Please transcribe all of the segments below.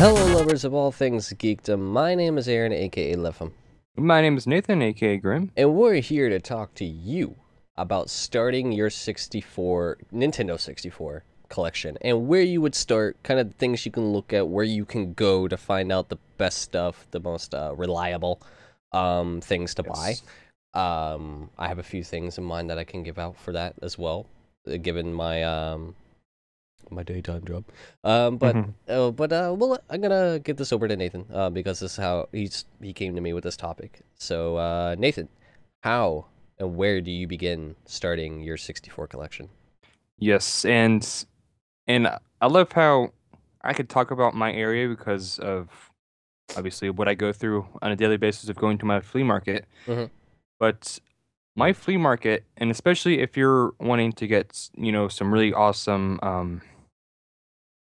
Hello, lovers of all things geekdom. My name is Aaron, aka Lefum, My name is Nathan, aka Grim. and we're here to talk to you about starting your Nintendo 64 collection and where you would start, kind of things you can look at, where you can go to find out the best stuff, the most reliable things to buy. I have a few things in mind that I can give out for that as well, given my daytime job. Well, I'm gonna get this over to Nathan because this is how he came to me with this topic. So, Nathan, how and where do you begin starting your 64 collection? Yes, and I love how I could talk about my area because of obviously what I go through on a daily basis of going to my flea market. Mm-hmm. But my flea market, and especially if you're wanting to get, some really awesome,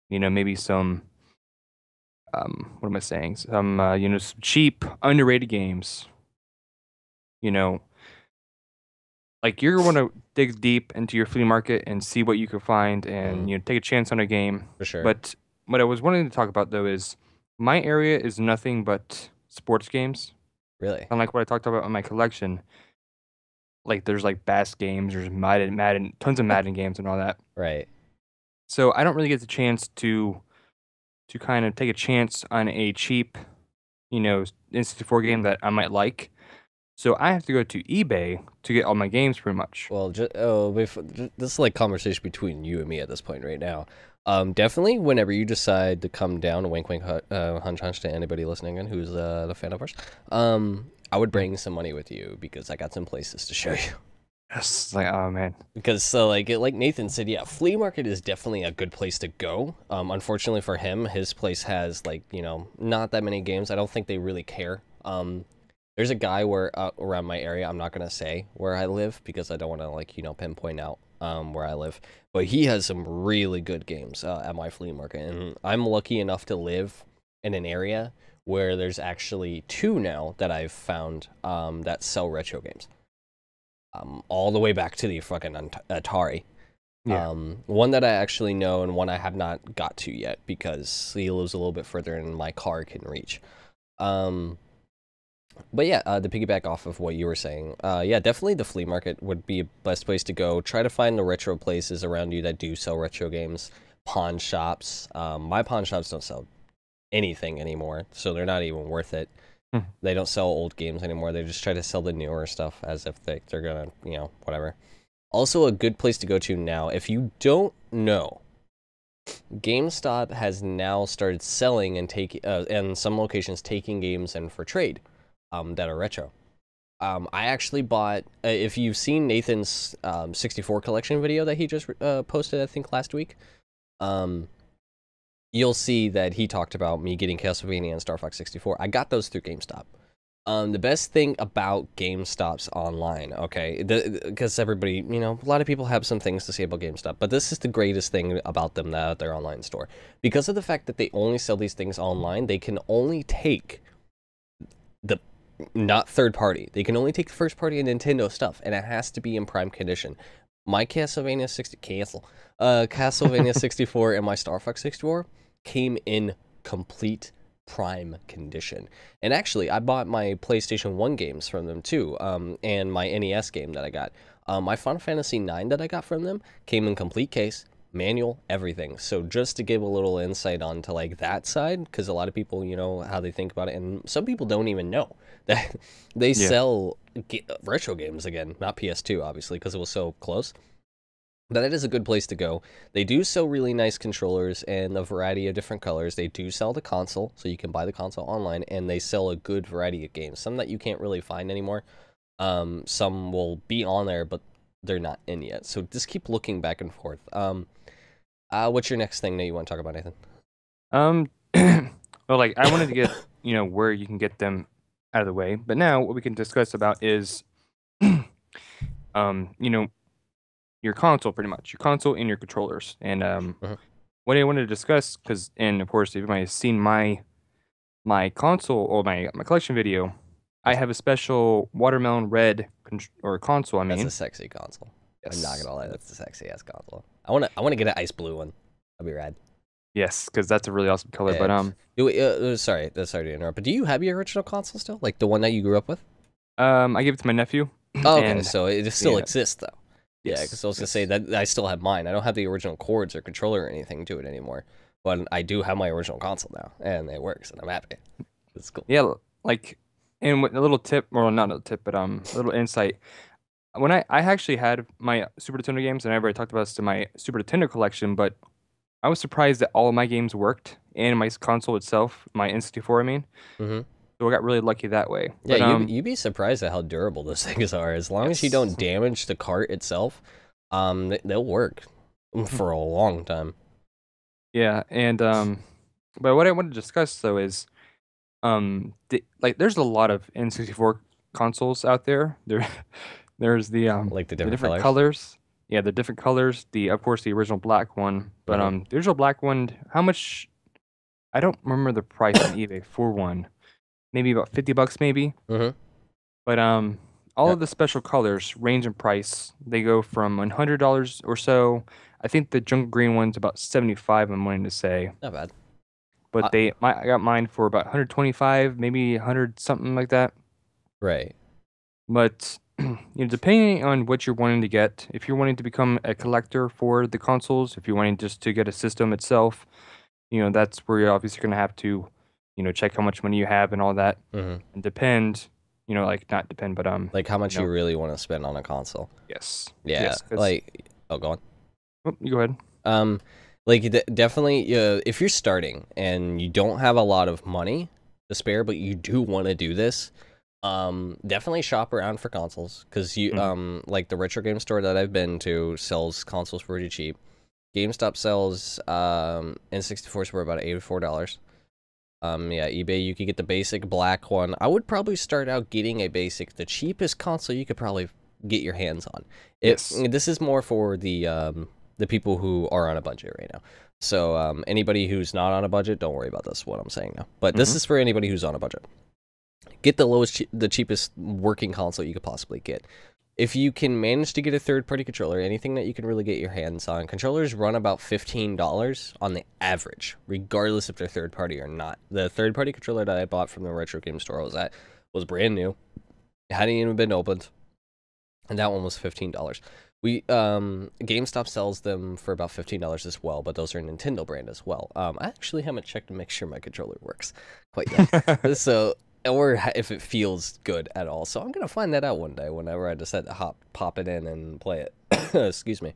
maybe some, what am I saying? Some, some cheap, underrated games, you know, like you're going to dig deep into your flea market and see what you can find and take a chance on a game. For sure. But what I was wanting to talk about though is my area is nothing but sports games. Really? Unlike what I talked about in my collection, like there's like bass games, there's Madden, tons of Madden games and all that. Right. So I don't really get the chance to kind of take a chance on a cheap, N64 game that I might like. So I have to go to eBay to get all my games pretty much. Well, this is like conversation between you and me at this point right now. Definitely, whenever you decide to come down, wink, wink, hunch, hunch to anybody listening and who's a fan of ours, I would bring some money with you because I got some places to show you. Yes, like oh man. Because so like Nathan said, yeah, flea market is definitely a good place to go. Unfortunately for him, his place has like not that many games. I don't think they really care. There's a guy around my area. I'm not gonna say where I live because I don't want to like pinpoint out where I live. But he has some really good games at my flea market, and I'm lucky enough to live in an area where there's actually two now that I've found that sell retro games. All the way back to the fucking Atari. Yeah. One that I actually know and one I have not got to yet because he lives a little bit further and my car can reach. But yeah, to piggyback off of what you were saying, yeah, definitely the flea market would be a best place to go. Try to find the retro places around you that do sell retro games. Pawn shops. My pawn shops don't sell anything anymore, so they're not even worth it. They don't sell old games anymore. They just try to sell the newer stuff as if they're gonna, whatever. Also, a good place to go to now, if you don't know, GameStop has now started selling and and some locations taking games in for trade, that are retro. I actually bought. If you've seen Nathan's 64 collection video that he just posted, I think last week, you'll see that he talked about me getting Castlevania and Star Fox 64. I got those through GameStop. The best thing about GameStop's online, okay, because everybody, a lot of people have some things to say about GameStop, but this is the greatest thing about them, that their online store. Because of the fact that they only sell these things online, they can only take the, not third party, they can only take the first party and Nintendo stuff, and it has to be in prime condition. My Castlevania 64 and my Star Fox 64 came in complete prime condition. And actually, I bought my PlayStation 1 games from them too, and my NES game that I got. My Final Fantasy 9 that I got from them came in complete case, manual, everything. So just to give a little insight onto like that side, because a lot of people, how they think about it, and some people don't even know that they sell retro games again, not PS2 obviously, because it was so close. But that is a good place to go. They do sell really nice controllers and a variety of different colors. They do sell the console, so you can buy the console online, and they sell a good variety of games. Some that you can't really find anymore. Some will be on there, but they're not in yet. So just keep looking back and forth. What's your next thing that you want to talk about, Nathan? Well, like I wanted to get, where you can get them out of the way. But now what we can discuss about is, your console, pretty much your console and your controllers. And what I wanted to discuss, and of course, if anybody has seen my console or my collection video, I have a special watermelon red console. That's a sexy console. Yes. I'm not gonna lie, that's a sexy ass console. I wanna get an ice blue one. That'd be rad. Yes, because that's a really awesome color. Yeah. But Sorry to interrupt, but do you have your original console still, like the one that you grew up with? I gave it to my nephew, Oh, okay, and so it still yeah, exists though. Yeah, because yes, I was gonna say yes, that I still have mine. I don't have the original cords or controller or anything to it anymore, but I do have my original console now, and it works, and I'm happy. It's cool. yeah. Like, and a little tip, or not a tip, but a little insight. When I actually had my Super Nintendo games, and I already talked about this in my Super Nintendo collection, but I was surprised that all of my games worked and my console itself, my N64, I mean. Hmm. So I got really lucky that way. Yeah, But you'd be surprised at how durable those things are. As long as you don't yes. damage the cart itself, they'll work for a long time. Yeah, and but what I want to discuss though is like there's a lot of N64 consoles out there. There's Like the the different different colors. colors. Yeah, the different colors. The Of course the original black one, but Hmm. the original black one, how much? I don't remember the price on eBay for one. Maybe about $50 maybe. Hmm. But all of the special colors range in price. They go from $100 or so. I think the jungle green one's about 75, I'm wanting to say. Not bad. But Uh, I got mine for about 125, maybe 100 something like that. right. But depending on what you're wanting to get, if you're wanting to become a collector for the consoles, if you're wanting just to get a system itself, that's where you're obviously going to have to, check how much money you have and all that, Hmm. and depend, like not depend, but Like how you much you know, really want to spend on a console. yes, Yeah, yes, because like oh, go on. you go ahead. Um, like definitely, if you're starting and you don't have a lot of money to spare, but you do want to do this, definitely shop around for consoles because Mhm. like the retro game store that I've been to sells consoles pretty cheap. GameStop sells N64s for about $84. Yeah, eBay you could get the basic black one. I would probably start out getting a basic, the cheapest console you could probably get your hands on. Yes. This is more for the people who are on a budget right now. So anybody who's not on a budget, don't worry about this. What I'm saying now, but this Hmm. is for anybody who's on a budget. Get the the cheapest working console you could possibly get. If you can manage to get a third-party controller, anything that you can really get your hands on, controllers run about $15 on the average, regardless if they're third-party or not. The third-party controller that I bought from the retro game store was brand new. It hadn't even been opened, and that one was $15. GameStop sells them for about $15 as well, but those are Nintendo brand as well. I actually haven't checked to make sure my controller works quite yet. So, or if it feels good at all. So I'm gonna find that out one day whenever I decide to pop it in and play it. Excuse me.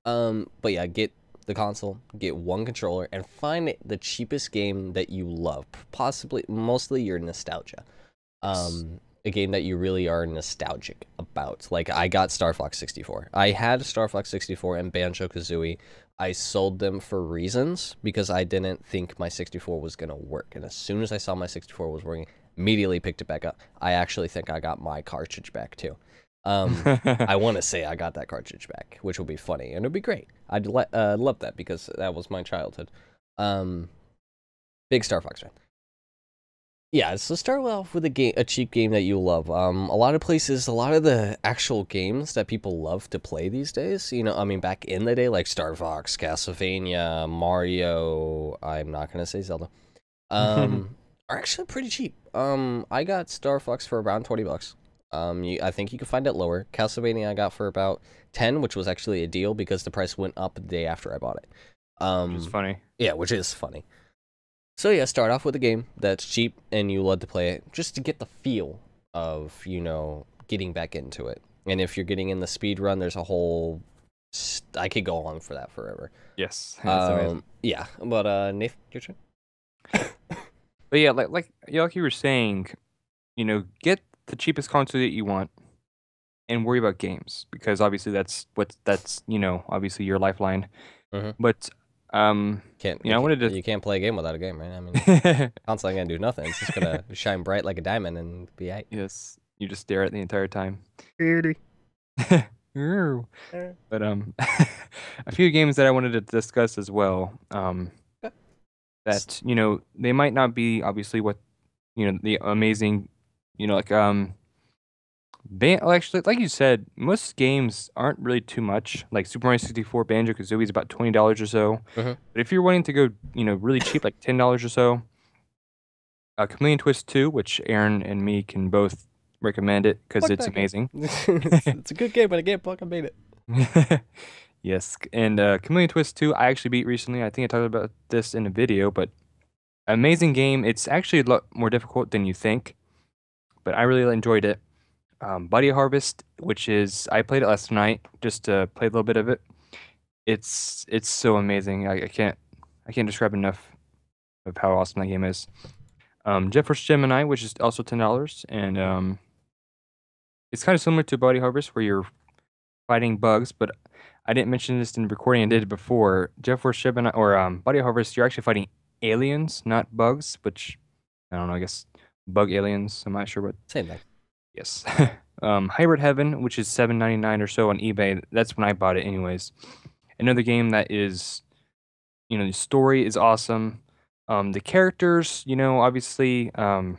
But yeah, get the console, get one controller, and find the cheapest game that you love. Possibly, mostly your nostalgia. Yes. A game that you really are nostalgic about. Like I got Star Fox 64. I had Star Fox 64 and Banjo Kazooie. I sold them for reasons because I didn't think my 64 was gonna work. And as soon as I saw my 64 was working, immediately picked it back up. I actually think I got my cartridge back too. I want to say I got that cartridge back, which will be funny and it'll be great. I'd love that because that was my childhood. Um, Big Star Fox fan. Yeah, so start off with a cheap game that you love. A lot of places, a lot of the actual games that people love to play these days, I mean, back in the day, like Star Fox, Castlevania, Mario, I'm not gonna say Zelda, are actually pretty cheap. I got Star Fox for around $20. I think you can find it lower. Castlevania I got for about 10, which was actually a deal because the price went up the day after I bought it. Which is funny. Yeah, which is funny. So yeah, start off with a game that's cheap and you love to play it just to get the feel of, getting back into it. And if you're getting in the speed run, there's a whole I could go on for that forever. Yes, that's amazing. Yeah, but Nathan, your turn. But yeah, like you were saying, get the cheapest console that you want and worry about games because obviously that's obviously your lifeline. Mm-hmm. But I wanted You can't play a game without a game, right? I mean, to console ain't gonna do nothing. It's just gonna shine bright like a diamond and be aight. yes, you just stare at it the entire time. Really? Ew. But a few games that I wanted to discuss as well. That they might not be obviously what the amazing like Well, actually, like you said, most games aren't really too much. Like Super Mario 64, Banjo-Kazooie is about $20 or so. Hmm. But if you're wanting to go, really cheap, like $10 or so, Chameleon Twist 2, which Aaron and me can both recommend it because Fuck it's that game. amazing. It's a good game, but I can't fucking beat it. Yes, and Chameleon Twist 2, I actually beat recently. I think I talked about this in a video, but amazing game. It's actually a lot more difficult than you think, but I really enjoyed it. Buddy Harvest, which is I played it last night just to play a little bit of it. It's so amazing. I can't describe enough of how awesome that game is. Jet Force Gemini, which is also $10, and it's kind of similar to Buddy Harvest, where you're fighting bugs, but I didn't mention this in the recording. I did it before. Jet Force Gemini or Buddy Harvest, you're actually fighting aliens, not bugs, which I don't know. I guess bug aliens. I'm not sure what. Same thing. Yes. Hybrid Heaven, which is $7.99 or so on eBay. That's when I bought it, anyways. Another game that is, the story is awesome. The characters, obviously, I'm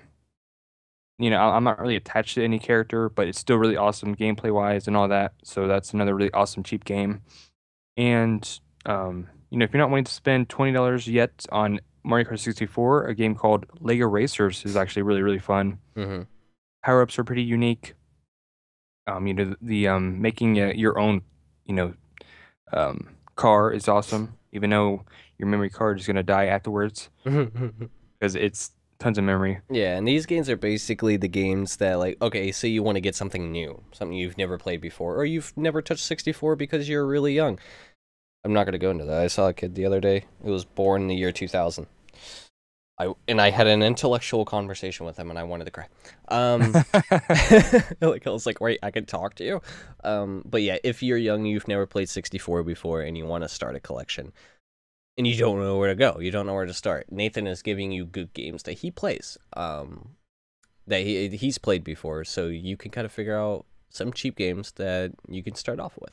not really attached to any character, but it's still really awesome gameplay wise and all that. So that's another really awesome cheap game. And if you're not wanting to spend $20 yet on Mario Kart 64, a game called Lego Racers is actually really, really fun. Hmm. Power-ups are pretty unique. The making your own, you know, car is awesome, even though your memory card is gonna die afterwards because it's tons of memory. Yeah, and these games are basically the games that, like, okay, say you want to get something new, something you've never played before, or you've never touched 64 because you're really young. I'm not going to go into that. I saw a kid the other day who was born in the year 2000. I had an intellectual conversation with him, and I wanted to cry. Like, I was like, wait, I could talk to you? But yeah, if you're young, you've never played 64 before, and you want to start a collection, and you don't know where to go, you don't know where to start, Nathan is giving you good games that he plays, that he's played before, so you can kind of figure out some cheap games that you can start off with.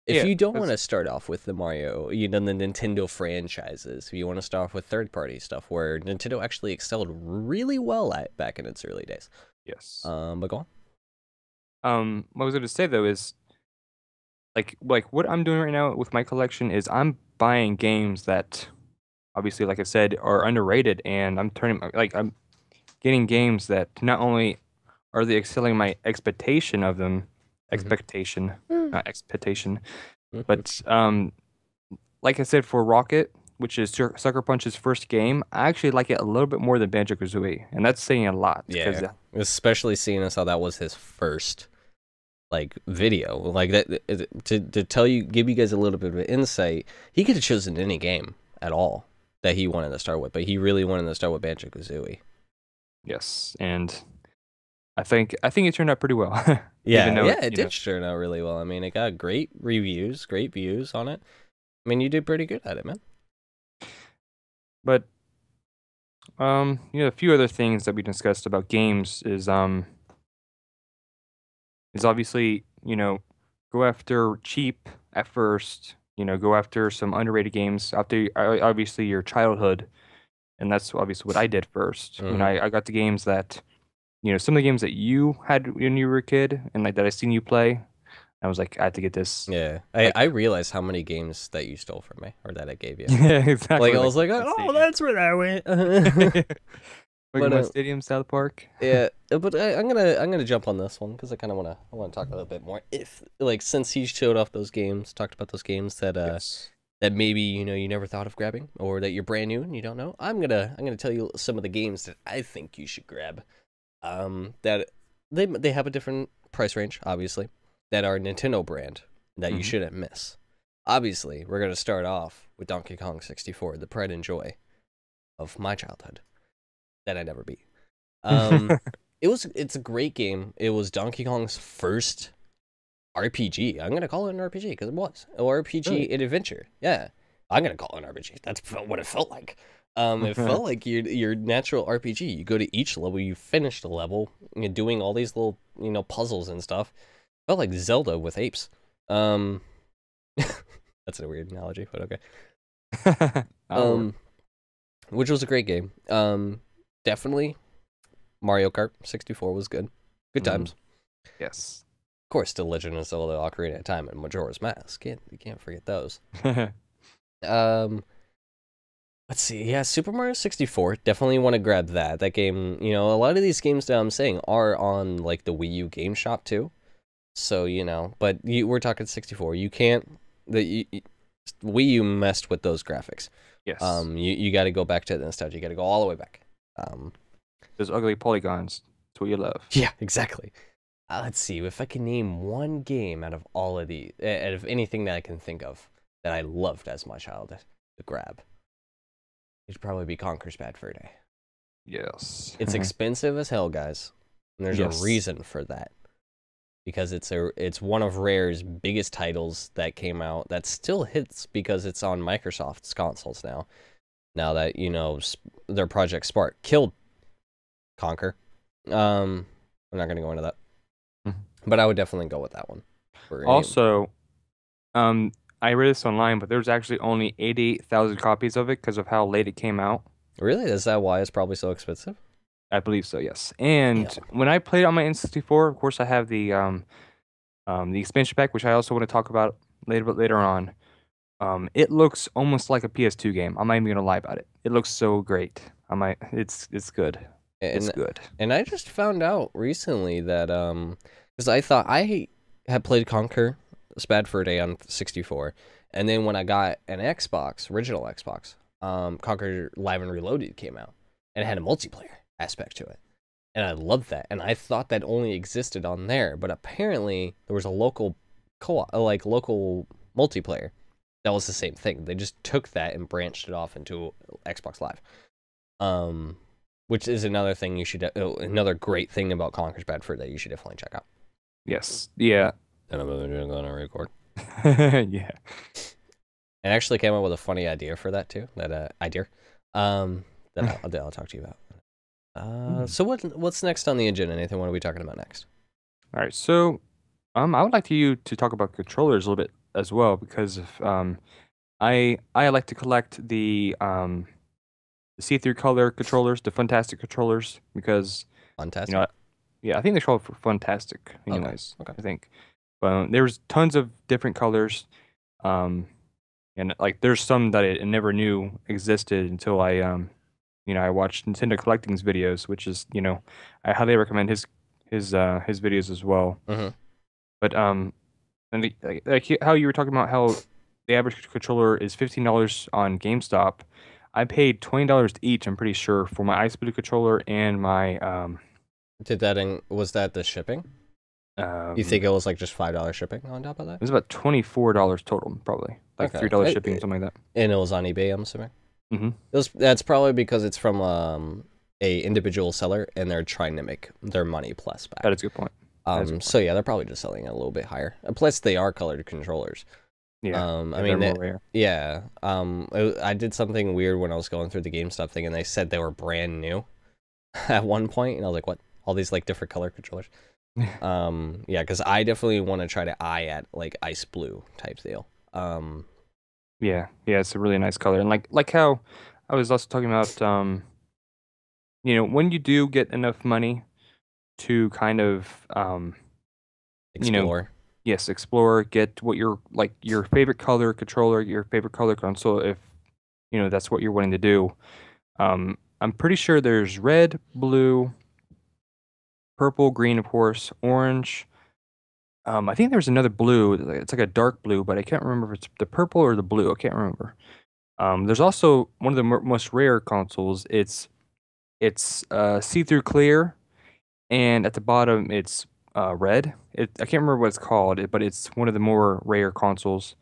If Yeah, you don't want to 'cause- start off with the Mario, the Nintendo franchises, if you want to start off with third-party stuff where Nintendo actually excelled really well at back in its early days. yes. But go on. What I was gonna say though is like what I'm doing right now with my collection is I'm buying games that obviously, like I said, are underrated, and I'm getting games that not only are they excelling my expectation of them, Mhm. expectation, Mm. not expectation, Mhm. but like I said, for Rocket, which is Sucker Punch's first game, I actually like it a little bit more than Banjo-Kazooie, and that's saying a lot because Yeah, especially seeing as how that was his first like video, like that to tell you, give you guys a little bit of an insight. He could have chosen any game at all that he wanted to start with, but he really wanted to start with Banjo Kazooie. yes, and I think it turned out pretty well, even Yeah, though yeah, it did turn out really well. I mean, it got great reviews, great views on it. I mean, you did pretty good at it, man. but a few other things that we discussed about games is obviously, go after cheap at first, go after some underrated games after obviously your childhood, and that's obviously what I did first. Hmm. I got the games that, some of the games that you had when you were a kid and like that I seen you play. I was like, I had to get this. Yeah, Like, I realized how many games that you stole from me or that I gave you. yeah, Like exactly. I Like was like, Pokemon oh, Stadium. that's where I went. But Pokemon Stadium, South Park. yeah, but I'm gonna jump on this one because I wanna talk a little bit more. If like since he showed off those games, talked about those games that Yes. that maybe you never thought of grabbing or that you're brand new and you don't know, I'm gonna tell you some of the games that I think you should grab. That they have a different price range, obviously, that are Nintendo brand that you Hmm. shouldn't miss. Obviously, we're gonna start off with Donkey Kong 64, the pride and joy of my childhood that I never beat. Um, it's a great game. It was Donkey Kong's first RPG. I'm gonna call it an RPG because it was an RPG Really? in adventure. Yeah, I'm gonna call it an RPG. That's what it felt like. It felt like your natural RPG. You go to each level, you finish the level, you're doing all these little puzzles and stuff. Felt like Zelda with apes. Um, that's a weird analogy, but okay. That'll work. Um, which was a great game. Definitely Mario Kart 64 was good. Good Mm. times. Yes. Of course, The Legend of Zelda: Ocarina of Time and Majora's Mask. You can't forget those. Um, let's see. Yeah, Super Mario 64. Definitely want to grab that. That game, a lot of these games that I'm saying are on like the Wii U Game Shop too. So, but we're talking 64. You can't Wii U messed with those graphics. Yes. You got to go back to the nostalgia. You got to go all the way back. Those ugly polygons. That's what you love. Yeah, exactly. Let's see if I can name one game out of all of these, out of anything that I can think of that I loved as my child to grab. It'd probably be Conker's Bad Fur Day. Yes. It's expensive as hell, guys. And there's a reason for that. Because it's one of Rare's biggest titles that came out that still hits because it's on Microsoft's consoles now. Now that, their Project Spark killed Conker. I'm not going to go into that. But I would definitely go with that one. Also, I read this online, but there's actually only 88,000 copies of it because of how late it came out. Really? Is that why it's probably so expensive? I believe so, yes. And when I played on my N64, of course, I have the expansion pack, which I also want to talk about later on. It looks almost like a PS2 game. I'm not even gonna lie about it. It looks so great. It's good. It's good. And I just found out recently that because I thought I had played Conker's Bad Fur Day on 64, and then when I got an Xbox, original Xbox, Conker Live and Reloaded came out, and it had a multiplayer aspect to it. And I loved that. And I thought that only existed on there, but apparently there was a local local multiplayer that was the same thing. They just took that and branched it off into Xbox Live. Which is another thing another great thing about Conker's Bad Fur that you should definitely check out. Yes. Yeah. And I'm gonna record. Yeah. And actually came up with a funny idea for that too. That idea. That I'll talk to you about. So what's next on the agenda, Nathan? What are we talking about next? All right, so I would like you to talk about controllers a little bit as well because of I like to collect the see-through color controllers, the Fantastic controllers, because Fantastic. Yeah, I think they're called Fantastic, anyways. Okay. I think, but there's tons of different colors, and like there's some that I never knew existed until I I watched Nintendo Collecting's videos, which is, I highly recommend his videos as well. But and like how you were talking about how the average controller is $15 on GameStop. I paid $20 each, I'm pretty sure, for my Ice Blue controller and my was that the shipping? You think it was like just $5 shipping on top of that? It was about $24 total, probably. Like $3 shipping, something like that. And it was on eBay, I'm assuming? That's probably because it's from a individual seller and they're trying to make their money plus back. That is a good point. So yeah, they're probably just selling it a little bit higher. Plus, they are colored controllers. Yeah. I mean, more rare. Yeah. I did something weird when I was going through the GameStop thing, and they said they were brand new at one point, and I was like, "What? All these like different color controllers?" Yeah, because I definitely want to try to eye at like ice blue type deal. Yeah, it's a really nice color, and like how I was also talking about, when you do get enough money to kind of, explore. Yes, explore, get what your favorite color controller, your favorite color console, if that's what you're wanting to do. I'm pretty sure there's red, blue, purple, green, of course, orange. I think there's another blue. It's like a dark blue, but I can't remember if it's the purple or the blue. I can't remember. There's also one of the most rare consoles. It's see-through clear, and at the bottom it's red. I can't remember what it's called, but it's one of the more rare consoles.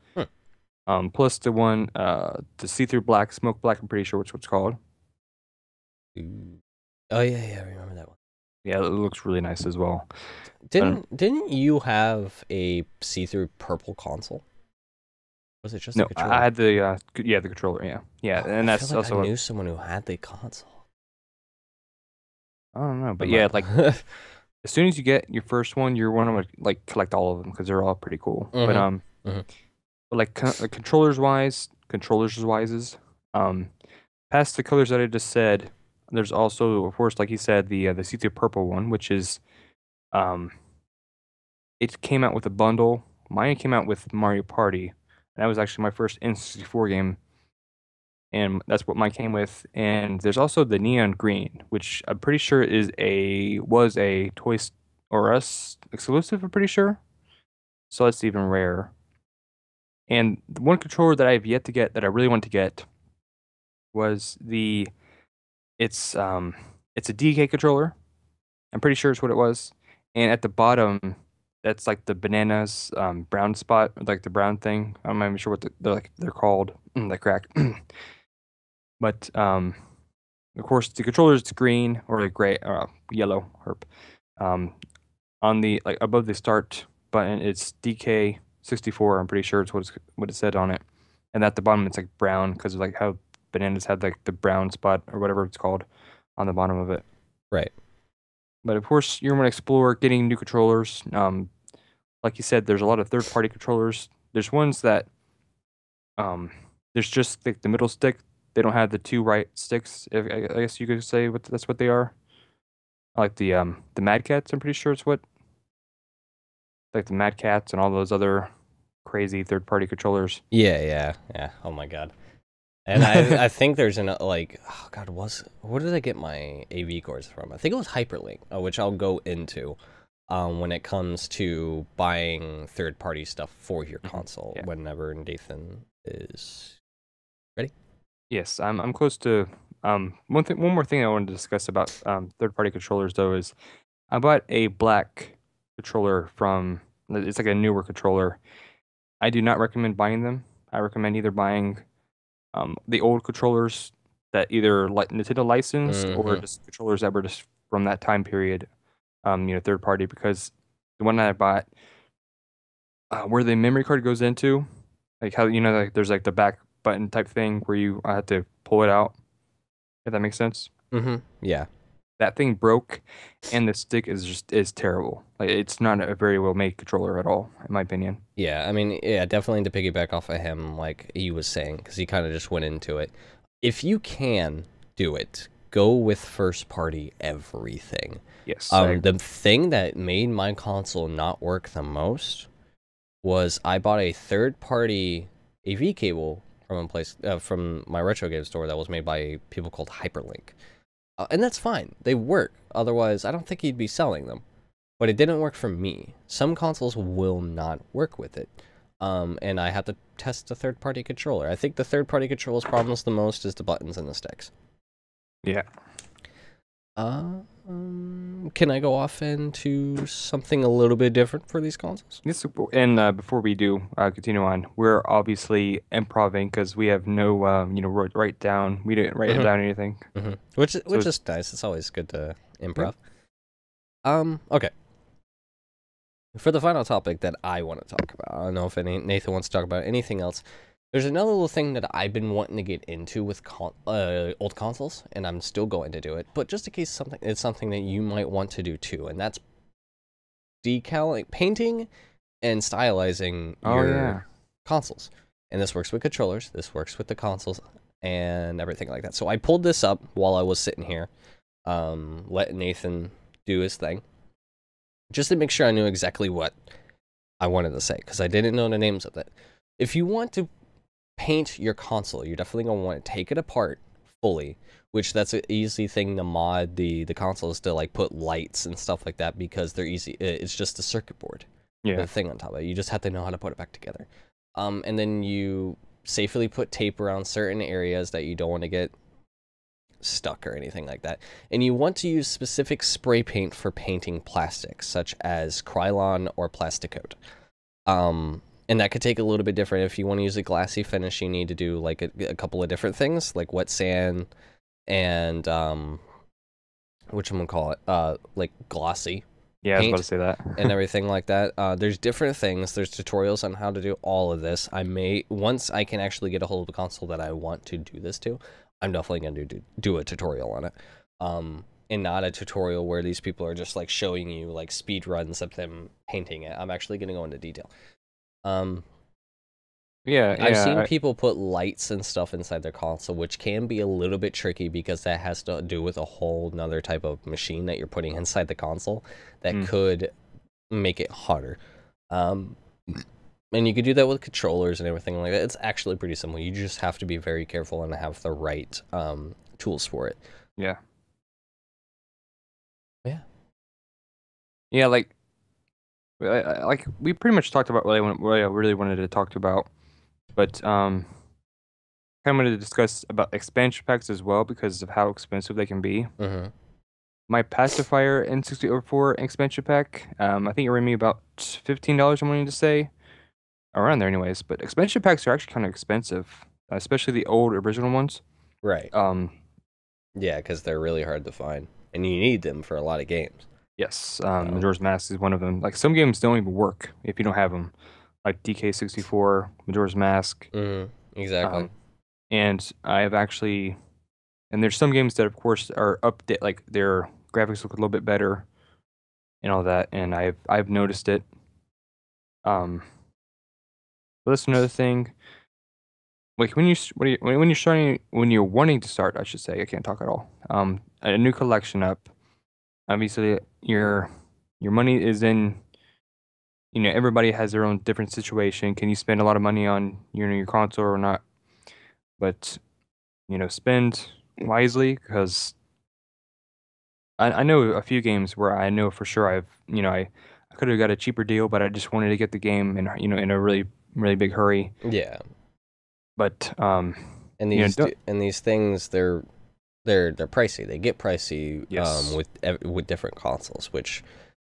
Plus the one the see-through black, smoke black. I'm pretty sure which one's called. Oh yeah, I remember that one. Yeah, it looks really nice as well. Didn't you have a see-through purple console? Was it just no? The controller? I had the controller. Yeah, and that's also I knew someone who had the console. I don't know, but yeah, like as soon as you get your first one, you're one to like collect all of them because they're all pretty cool. But like controllers wise, past the colors that I just said, there's also, of course, like you said, the see-through purple one, which is it came out with a bundle. Mine came out with Mario Party, and that was actually my first N64 game, and that's what mine came with. And there's also the Neon Green, which I'm pretty sure was a Toys R Us exclusive. I'm pretty sure, so that's even rare. And the one controller that I have yet to get that I really want to get was it's um it's a DK controller. I'm pretty sure it's what it was. And at the bottom, that's like the bananas brown spot, like the brown thing. I'm not even sure what they're called. That crack. But of course the controller is green or like gray, yellow herp. Um, on the like above the start button, it's DK64. I'm pretty sure it's what it said on it. And at the bottom, it's like brown because of like how bananas had like the brown spot or whatever it's called on the bottom of it. Right. But of course, you want to explore getting new controllers. Like you said, there's a lot of third-party controllers. There's ones that there's just like the middle stick. They don't have the two right sticks. If, I guess you could say that's what they are. Like the Mad Cats. I'm pretty sure it's what like the Mad Cats and all those other crazy third-party controllers. Yeah. Oh my god. And I think there's an like, oh god, where did I get my AV cords from? I think it was Hyperlink, which I'll go into when it comes to buying third-party stuff for your console. Yeah. Whenever Nathan is ready. Yes, I'm close to one more thing I wanted to discuss about third-party controllers though is I bought a black controller from it's like a newer controller. I do not recommend buying them. I recommend either buying the old controllers that either Nintendo licensed or just controllers that were just from that time period, third party. Because the one that I bought, where the memory card goes into, like how like there's like the back button type thing where you have to pull it out. If that makes sense. Yeah. That thing broke, and the stick is terrible. Like it's not a very well made controller at all, in my opinion. Yeah, I mean, yeah, definitely to piggyback off of him, like he was saying, because he kind of just went into it. If you can do it, go with first party everything. Yes. The thing that made my console not work the most was I bought a third party AV cable from a place from my retro game store that was made by people called Hyperlink. And that's fine. They work. Otherwise, I don't think he'd be selling them. But it didn't work for me. Some consoles will not work with it. And I had to test a third-party controller. I think the third-party controller's problems the most is the buttons and the sticks. Yeah. Can I go off into something a little bit different for these consoles? Yes, and before we do continue on, we're obviously improving because we have no, write down. We didn't write down anything. Which is nice. It's always good to improv. Okay. For the final topic that I want to talk about, I don't know if Nathan wants to talk about anything else. There's another little thing that I've been wanting to get into with old consoles, and I'm still going to do it. But just in case it's something that you might want to do too, and that's painting and stylizing your consoles. And this works with controllers. This works with the consoles and everything like that. So I pulled this up while I was sitting here, letting Nathan do his thing, just to make sure I knew exactly what I wanted to say, because I didn't know the names of it. If you want to paint your console, you're definitely going to want to take it apart fully, which that's an easy thing to mod the consoles to like put lights and stuff like that, because they're easy. It's just a circuit board. Yeah. The thing on top of it. You just have to know how to put it back together. And then you safely put tape around certain areas that you don't want to get stuck or anything like that. And you want to use specific spray paint for painting plastics, such as Krylon or Plasticoat. And that could take a little bit different. If you want to use a glassy finish, you need to do like a couple of different things, like wet sand and whatchamacallit, like glossy. Yeah, I was about to say that. And everything like that. There's different things. There's tutorials on how to do all of this. Once I can actually get a hold of the console that I want to do this to, I'm definitely going to do a tutorial on it. And not a tutorial where these people are just like showing you like speed runs of them painting it. I'm actually going to go into detail. I've seen people put lights and stuff inside their console, which can be a little bit tricky because that has to do with a whole nother type of machine that you're putting inside the console that could make it harder. Um, and you could do that with controllers and everything like that. It's actually pretty simple. You just have to be very careful and have the right tools for it. Yeah. Yeah. Yeah, like we pretty much talked about what I really wanted to talk about, but kind of wanted to discuss about expansion packs as well because of how expensive they can be. Mm-hmm. My Pacifier N64 expansion pack, I think it ran me about $15. I'm wanting to say around there, anyways. But expansion packs are actually kind of expensive, especially the old original ones. Right. Um, Yeah, because they're really hard to find, and you need them for a lot of games. yes, Um, Majora's Mask is one of them. Like some games don't even work if you don't have them, like DK64, Majora's Mask. exactly. Um, and I've actually, and there's some games that of course are update, like their graphics look a little bit better and all that, and I've noticed it. Um, but that's another thing. Like when you're starting, when you're wanting to start, I should say, I can't talk at all. A new collection up. Obviously, your money is in. You know, everybody has their own different situation. Can you spend a lot of money on your console or not? But spend wisely because I know a few games where I know for sure I could have got a cheaper deal, but I just wanted to get the game in a really big hurry. Yeah, But and these things they're pricey. They get pricey yes, with different consoles. Which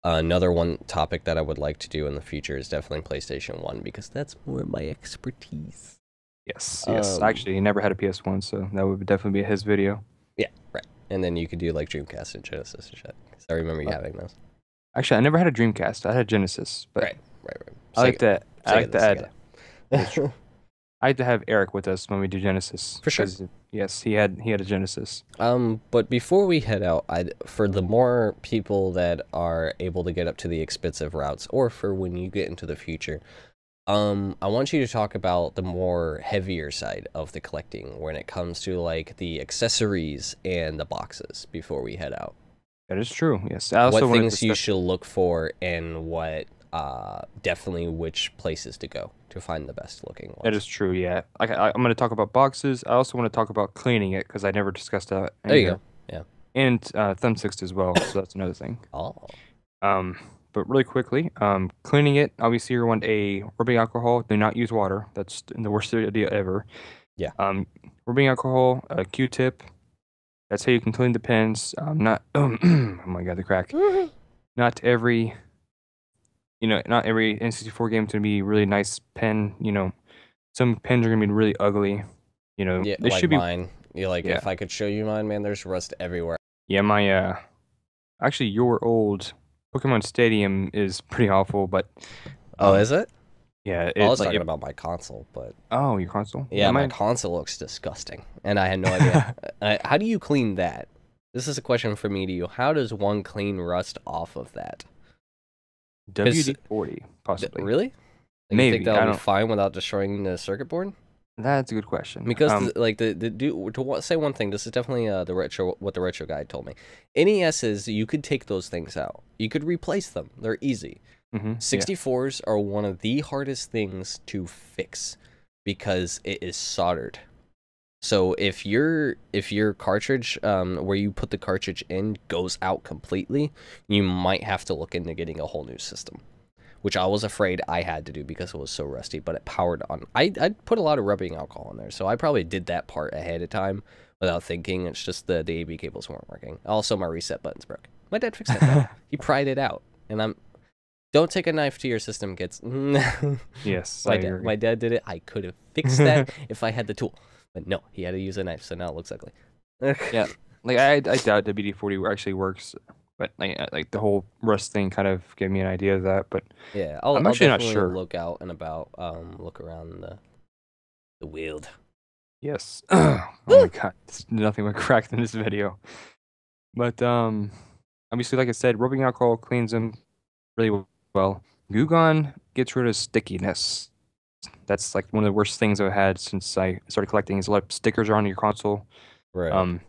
another one topic that I would like to do in the future is definitely PlayStation 1 because that's more my expertise. yes. Actually, he never had a PS1, so that would definitely be his video. Yeah, right. And then you could do like Dreamcast and Genesis and shit. 'Cause I remember you Uh, having those. Actually, I never had a Dreamcast. I had a Genesis, but Right. I like to I Sega like to add. That's true. Sega. I like to have Eric with us when we do Genesis For sure. because yes, he had a Genesis. But before we head out, for the more people that are able to get up to the expensive routes, or for when you get into the future, I want you to talk about the more heavier side of the collecting when it comes to like the accessories and the boxes before we head out. That is true. Yes, I also What want to things you discuss. should look for and what definitely which places to go to find the best looking That ones. is true. Yeah, I'm going to talk about boxes. I also want to talk about cleaning it because I never discussed that There in you here, go. Yeah. and thumbsticks as well. So that's another thing. Oh. Um, but really quickly, cleaning it. Obviously, you want a rubbing alcohol. Do not use water. That's the worst idea ever. Yeah. Rubbing alcohol, a Q-tip. That's how you can clean the pens. Not oh my god, the crack. Not every not every N64 game is gonna be really nice pen. Some pens are gonna be really ugly. Yeah, They like should be. mine. You like Yeah, if I could show you mine, man, there's rust everywhere. yeah. My actually, your old Pokemon Stadium is pretty awful, but Oh, um, is it? yeah, I it was like talking it. about my console, but Oh, your console. Yeah, yeah, my mine. console looks disgusting, and I had no idea. How do you clean that? This is a question from me to you. How does one clean rust off of that? Because WD-40 possibly. really, like, you think Maybe that'll I be don't. fine without destroying the circuit board? That's a good question. Because say one thing, this is definitely what the retro guy told me. NESs, you could take those things out. You could replace them. They're easy. Yeah. 64s are one of the hardest things to fix because it is soldered. So if your cartridge where you put the cartridge in goes out completely, you might have to look into getting a whole new system, which I was afraid I had to do because it was so rusty, but it powered on. I put a lot of rubbing alcohol in there, so I probably did that part ahead of time without thinking. It's just the AV cables weren't working. Also, my reset buttons broke. My dad fixed that though. He pried it out, and don't take a knife to your system, kids. Yes, I my agree. dad did it. I could have fixed that if I had the tool, but no, he had to use a knife, so now it looks ugly. Yeah, like I doubt WD-40 actually works, but like the whole rust thing kind of gave me an idea of that. But Yeah, I'm I'll actually not definitely sure. look out and about, look around the world. Yes. Oh my god, there's nothing but cracked in this video. But obviously, like I said, rubbing alcohol cleans them really well. Goo Gone gets rid of stickiness. That's like one of the worst things I've had since I started collecting. Is a lot of stickers are on your console. Right. Um,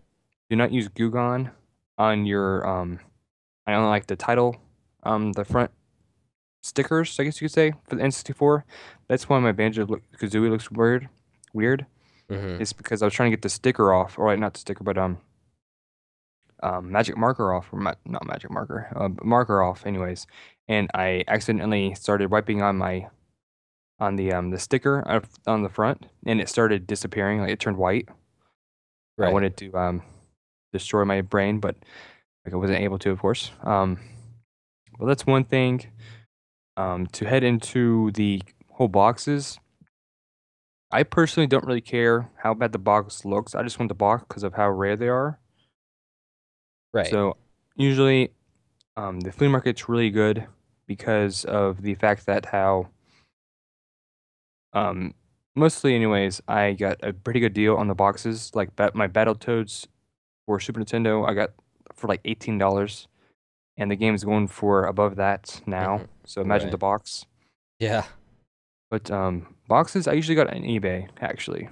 do not use Goo Gone on your I don't like the title, the front. stickers, I guess you could say, for the N64. That's why my Banjo-Kazooie looks weird. Mm-hmm. It's because I was trying to get the sticker off, or like not the sticker, but magic marker off, or not magic marker, marker off, anyways. And I accidentally started wiping on the sticker on the front, and it started disappearing. Like it turned white. I Right. wanted to destroy my brain, but like I wasn't able to, of course. Well, that's one thing. To head into the whole boxes, I personally don't really care how bad the box looks. I just want the box because of how rare they are. Right. So usually, the flea market's really good because of the fact that how, um, mostly anyways, I got a pretty good deal on the boxes. Like my Battletoads for Super Nintendo, I got for like $18, and the game is going for above that now. Mm-hmm. So imagine the Right. box. Yeah. But boxes, I usually got on eBay actually.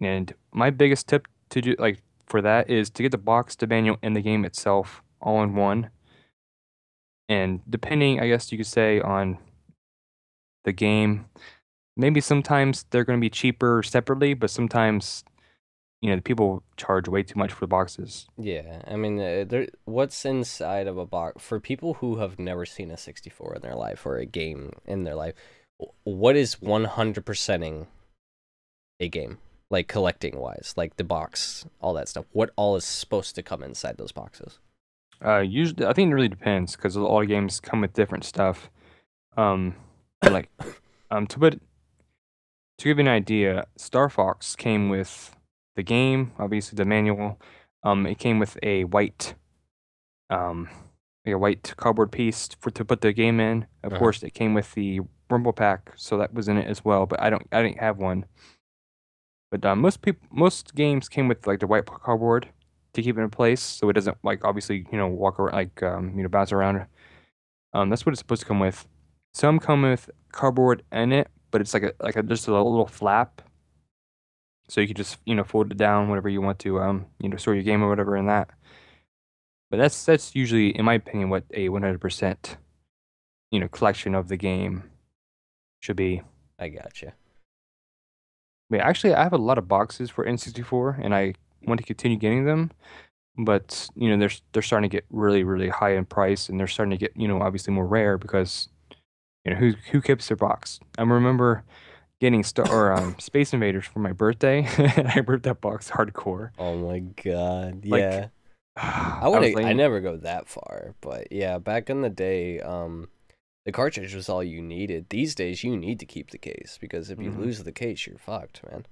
And my biggest tip to do like for that is to get the box, the manual, and the game itself all in one. And depending, I guess you could say, on the game, maybe sometimes they're going to be cheaper separately, but sometimes the people charge way too much for the boxes. Yeah. I mean, what's inside of a box for people who have never seen a 64 in their life or a game in their life? What is 100%ing a game? Like collecting wise, like the box, all that stuff. What all is supposed to come inside those boxes? Usually, I think it really depends because a lot of games come with different stuff. Um, but like, to give you an idea, Star Fox came with the game, obviously the manual. It came with um, a white cardboard piece to put the game in. Of Uh-huh. course, it came with the Rumble Pack, so that was in it as well. But I didn't have one. But most games came with like the white cardboard to keep it in place, so it doesn't like obviously walk around like bounce around. That's what it's supposed to come with. Some come with cardboard in it, but it's like a just a little flap, so you could just fold it down whenever you want to store your game or whatever in that. But that's usually, in my opinion, what a 100% collection of the game should be. I gotcha. But actually, I have a lot of boxes for N64, and I want to continue getting them. But they're starting to get really really high in price, and they're starting to get obviously more rare because who keeps their box? I remember getting Space Invaders for my birthday, and I ripped that box hardcore. Oh my god. Like Yeah. I was I laying. never go that far, but yeah, back in the day, the cartridge was all you needed. These days you need to keep the case because if you Mhm. lose the case, you're fucked, man.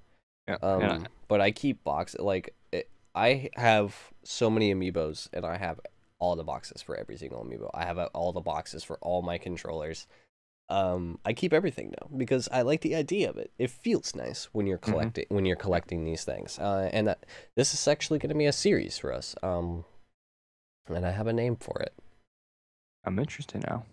Yeah, and But I keep I have so many amiibos and I have all the boxes for every single amiibo. I have all the boxes for all my controllers. I keep everything now because I like the idea of it. It feels nice when you're mhm. collecting these things. And that this is actually going to be a series for us. And I have a name for it. I'm interested now.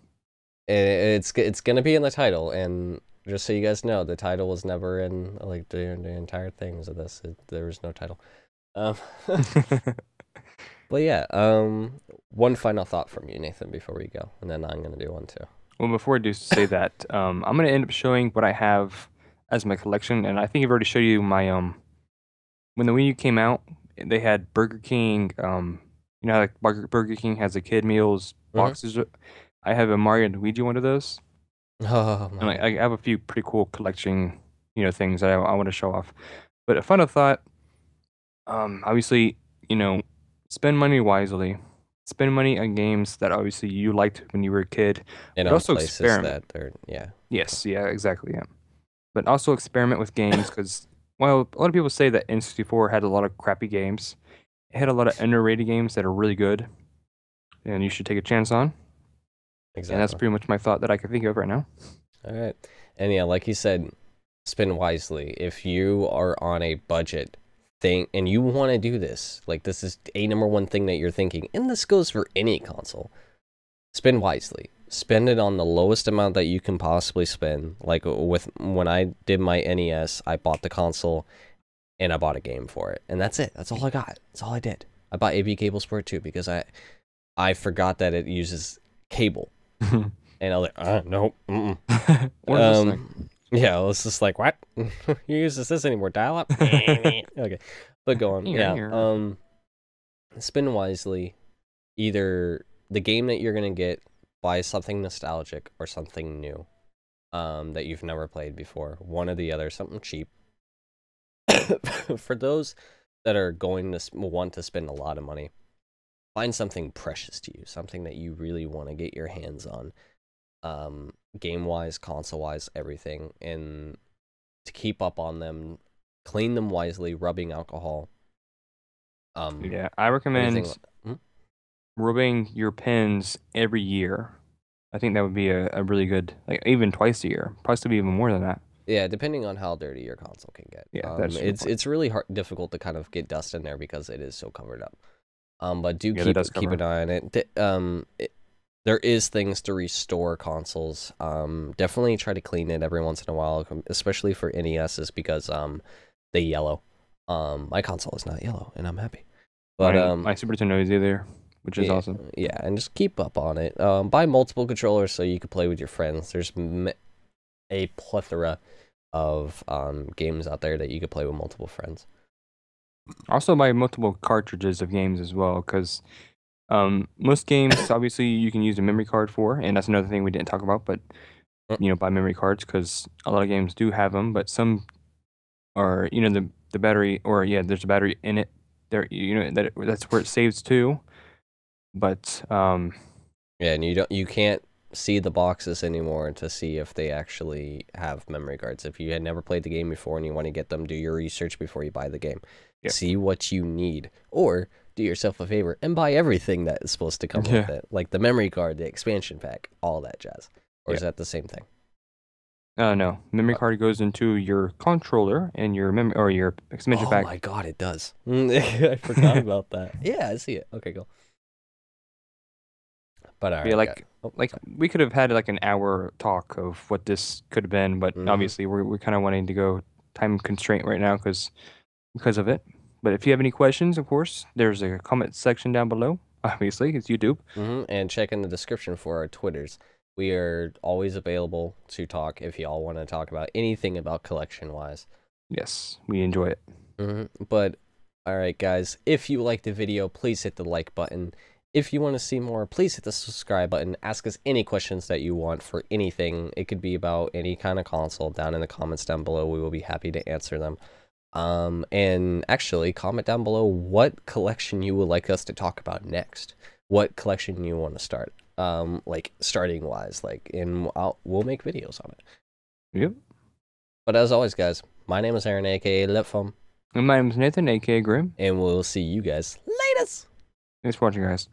It's going to be in the title, and just so you guys know, the title was never in like the entire things of this. There was no title. Um, but yeah, one final thought from you, Nathan, before we go, and then I'm gonna do one too. Well, before I do say that, I'm gonna end up showing what I have as my collection, and I think I've already showed you my when the Wii U came out, they had Burger King. How like Burger King has the kid meals Mm-hmm. boxes. I have a Mario and Luigi one of those, Oh and my. like I have a few pretty cool collection, things that I want to show off. But a final thought, obviously, you know, spend money wisely. Spend money on games that obviously you liked when you were a kid, And but on also places experiment. that they're yeah. Yes, yeah, exactly, yeah. But also experiment with games because, well, a lot of people say that N64 had a lot of crappy games. It had a lot of underrated games that are really good, and you should take a chance on. And that's Exactly. pretty much my thought that I can think of right now. All right. And yeah, like you said, spend wisely. If you are on a budget thing and you want to do this, like this is a number one thing that you're thinking, and this goes for any console. Spend wisely. Spend it on the lowest amount that you can possibly spend. Like with when I did my NES, I bought the console and I bought a game for it. And that's it. That's all I got. That's all I did. I bought AV cables for it too because I forgot that it uses cable. And I was like, nope. Mm-mm. What is this thing? Yeah, I was just like, what? You use this anymore? Dial up? Okay, but go on. Yeah. Spend wisely. Either the game that you're gonna get, buy something nostalgic or something new, that you've never played before. One or the other, something cheap. For those that are going to want to spend a lot of money, find something precious to you, something that you really want to get your hands on, game-wise, console-wise, everything, and to keep up on them, clean them wisely, rubbing alcohol. Yeah, I recommend rubbing your pins every year. I think that would be a really good, like even twice a year, possibly even more than that. Yeah, depending on how dirty your console can get. Yeah, that's it's really difficult to kind of get dust in there because it is so covered up. But do keep an eye on it. There is things to restore consoles. Definitely try to clean it every once in a while, especially for NESs because they yellow. My console is not yellow, and I'm happy. But my Super Nintendo is either, which is awesome. Yeah, and just keep up on it. Buy multiple controllers so you can play with your friends. There's a plethora of games out there that you could play with multiple friends. Also buy multiple cartridges of games as well, because most games obviously you can use a memory card for, and that's another thing we didn't talk about. But buy memory cards because a lot of games do have them, but some are the battery, or there's a battery in it. There that's where it saves to. But yeah, and you can't see the boxes anymore to see if they actually have memory cards. If you had never played the game before and you want to get them, do your research before you buy the game. Yeah. See what you need, or do yourself a favor and buy everything that is supposed to come with it, like the memory card, the expansion pack, all that jazz. Or is that the same thing? No, memory card goes into your controller and your memory or your expansion pack. Oh my god, it does. I forgot about that. Yeah, I see it. Okay, cool. But all right, we could have had like an hour talk of what this could have been, but obviously we're kind of wanting to go time constraint right now because of it. But if you have any questions, of course, there's a comment section down below. Obviously, it's YouTube. And check in the description for our Twitters. We are always available to talk if y'all want to talk about anything about collection-wise. Yes, we enjoy it. But, all right, guys, if you liked the video, please hit the like button. If you want to see more, please hit the subscribe button. Ask us any questions that you want for anything. It could be about any kind of console down in the comments down below. We will be happy to answer them. And actually, comment down below what collection you would like us to talk about next. What collection you want to start. Like starting wise, and we'll make videos on it. Yep. But as always, guys, my name is Aaron, aka Lipfoam. And my name is Nathan, aka Grim. And we'll see you guys later. Thanks for watching, guys.